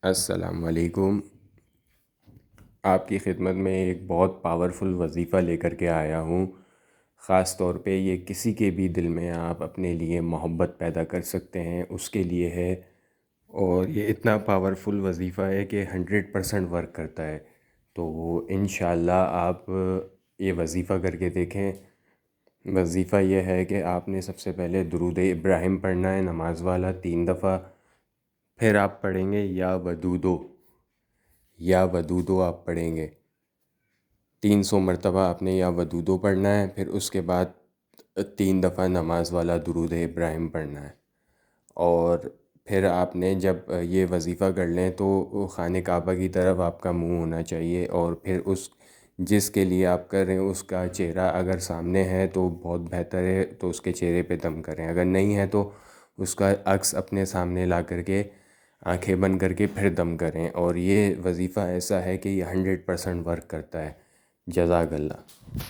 السلام علیکم۔ آپ کی خدمت میں ایک بہت پاورفل وظیفہ لے کر کے آیا ہوں۔ خاص طور پہ یہ کسی کے بھی دل میں آپ اپنے لیے محبت پیدا کر سکتے ہیں، اس کے لیے ہے، اور یہ اتنا پاورفل وظیفہ ہے کہ 100% ورک کرتا ہے۔ تو انشاءاللہ آپ یہ وظیفہ کر کے دیکھیں۔ وظیفہ یہ ہے کہ آپ نے سب سے پہلے درود ابراہیم پڑھنا ہے نماز والا 3 دفعہ، پھر آپ پڑھیں گے یا ودودو، یا ودودو آپ پڑھیں گے 300 مرتبہ آپ نے یا ودودو پڑھنا ہے، پھر اس کے بعد 3 دفعہ نماز والا درود ابراہیم پڑھنا ہے۔ اور پھر آپ نے جب یہ وظیفہ کر لیں تو خانہ کعبہ کی طرف آپ کا منہ ہونا چاہیے، اور پھر اس جس کے لیے آپ کر رہے ہیں اس کا چہرہ اگر سامنے ہے تو بہت بہتر ہے، تو اس کے چہرے پہ دم کریں، اگر نہیں ہے تو اس کا عکس اپنے سامنے لا کر کے آنکھیں بند کر کے پھر دم کریں۔ اور یہ وظیفہ ایسا ہے کہ یہ 100% ورک کرتا ہے۔ جزاک اللہ۔